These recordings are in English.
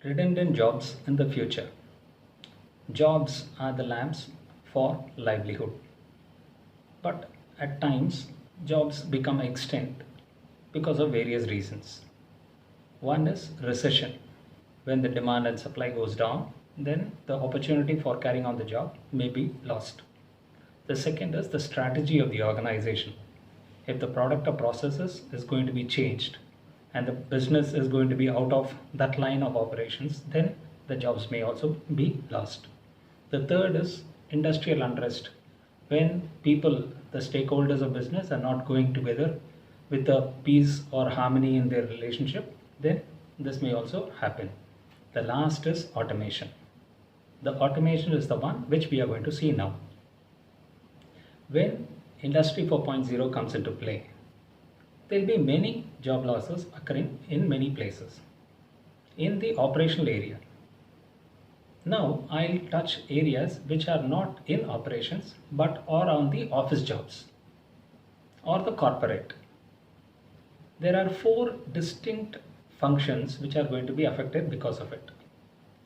Redundant jobs in the future. Jobs are the lamps for livelihood. But at times, jobs become extinct because of various reasons. One is recession. When the demand and supply goes down, then the opportunity for carrying on the job may be lost. The second is the strategy of the organization. If the product or processes is going to be changed and the business is going to be out of that line of operations, then the jobs may also be lost. The third is industrial unrest. When people, the stakeholders of business, are not going together with a peace or harmony in their relationship, then this may also happen. The last is automation. The automation is the one which we are going to see now. When Industry 4.0 comes into play, there will be many job losses occurring in many places. In the operational area, now I'll touch areas which are not in operations but are on the office jobs or the corporate. There are four distinct functions which are going to be affected because of it.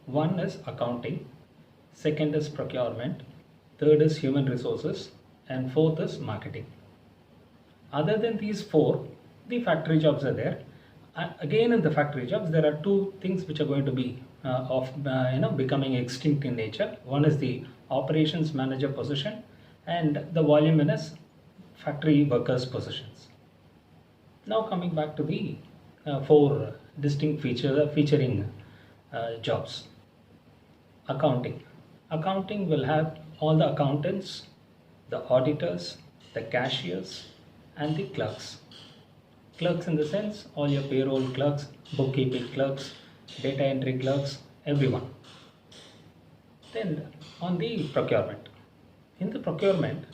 One is accounting, second is procurement, third is human resources, and fourth is marketing. Other than these four, the factory jobs are there. Again, in the factory jobs, there are two things which are going to be becoming extinct in nature. One is the operations manager position, and the voluminous factory workers positions. Now coming back to the four distinct featuring jobs. Accounting. Accounting will have all the accountants, the auditors, the cashiers, and the clerks. Clerks in the sense, all your payroll clerks, bookkeeping clerks, data entry clerks, everyone. Then on the procurement. In the procurement,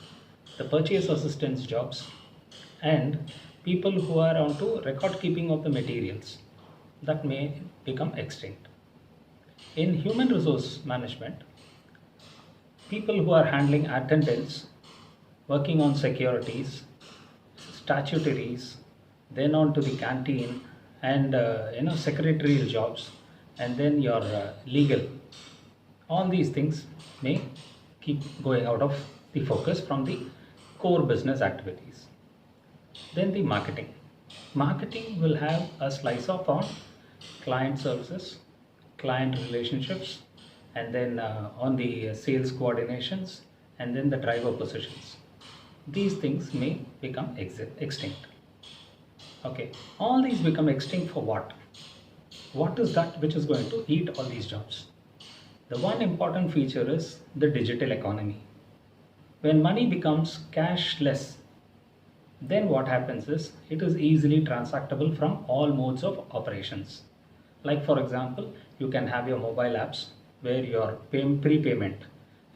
the purchase assistance jobs and people who are onto record keeping of the materials that may become extinct. In human resource management, people who are handling attendance, working on securities, statutories, then on to the canteen and secretarial jobs, and then your legal. All these things may keep going out of the focus from the core business activities. Then the marketing. Marketing will have a slice of on client services, client relationships, and then on the sales coordinations, and then the driver positions. These things may become extinct. Okay, all these become extinct for what? What is that which is going to eat all these jobs? The one important feature is the digital economy. When money becomes cashless, then what happens is it is easily transactable from all modes of operations. Like for example, you can have your mobile apps where your prepayment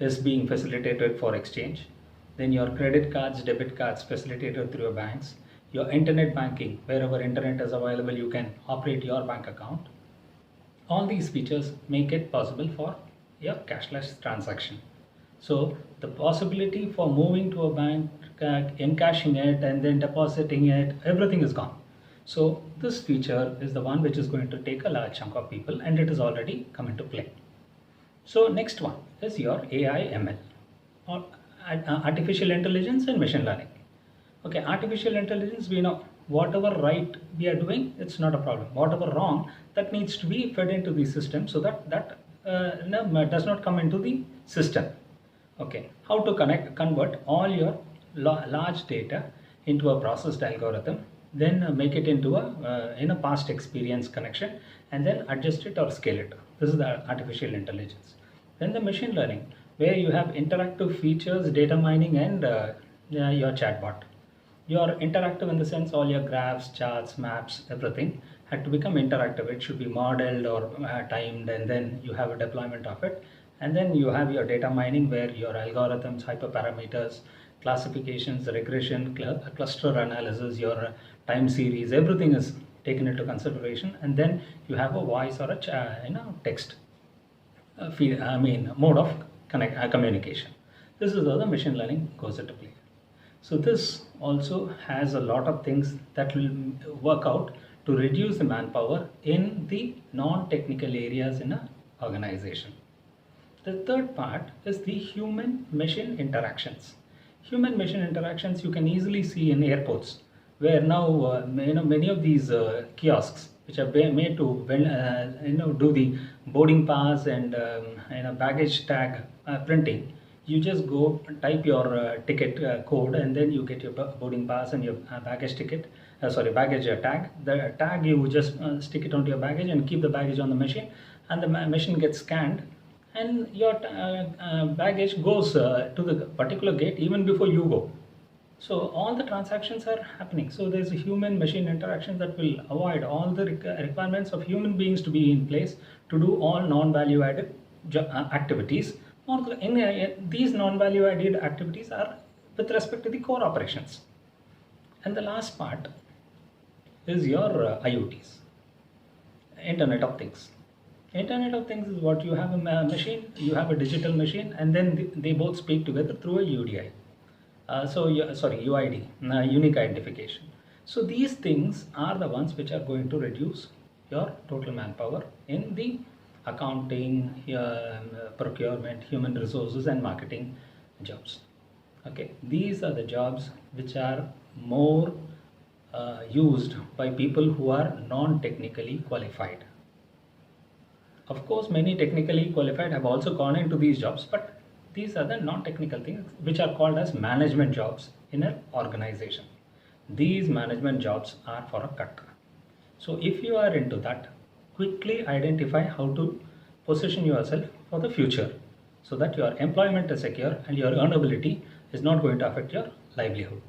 is being facilitated for exchange. Then your credit cards, debit cards facilitated through your banks. Your internet banking, wherever internet is available, you can operate your bank account. All these features make it possible for your cashless transaction. So the possibility for moving to a bank, encashing it and then depositing it, everything is gone. So this feature is the one which is going to take a large chunk of people, and it is already come into play. So next one is your AI ML or artificial intelligence and machine learning. Okay, artificial intelligence, we know whatever right we are doing, it's not a problem. Whatever wrong, that needs to be fed into the system so that does not come into the system. Okay, how to convert all your large data into a processed algorithm, then make it into a past experience connection, and then adjust it or scale it. This is the artificial intelligence. Then the machine learning, where you have interactive features, data mining, and your chatbot. Your interactive in the sense all your graphs, charts, maps, everything had to become interactive. It should be modeled or timed, and then you have a deployment of it. And then you have your data mining where your algorithms, hyperparameters, classifications, regression, cluster analysis, your time series, everything is taken into consideration. And then you have a voice or a text mode of communication. This is how the machine learning goes into play. So this also has a lot of things that will work out to reduce the manpower in the non-technical areas in an organization. The third part is the human-machine interactions. Human-machine interactions you can easily see in airports, where now many of these kiosks which are made to do the boarding pass and baggage tag printing. You just go type your ticket code, and then you get your boarding pass and your baggage ticket. Baggage tag. The tag you just stick it onto your baggage and keep the baggage on the machine, and the machine gets scanned, and your baggage goes to the particular gate even before you go. So all the transactions are happening. So there's a human-machine interaction that will avoid all the requirements of human beings to be in place to do all non-value-added activities. These non-value-added activities are with respect to the core operations. And the last part is your IoTs, Internet of Things. Internet of Things is what you have a machine, you have a digital machine, and then they both speak together through a UDI. UID, unique identification. So these things are the ones which are going to reduce your total manpower in the accounting, procurement, human resources, and marketing jobs. Okay, these are the jobs which are more used by people who are non-technically qualified. Of course, many technically qualified have also gone into these jobs, but these are the non-technical things which are called as management jobs in an organization. These management jobs are for a cut. So if you are into that, quickly identify how to position yourself for the future so that your employment is secure and your earnability is not going to affect your livelihood.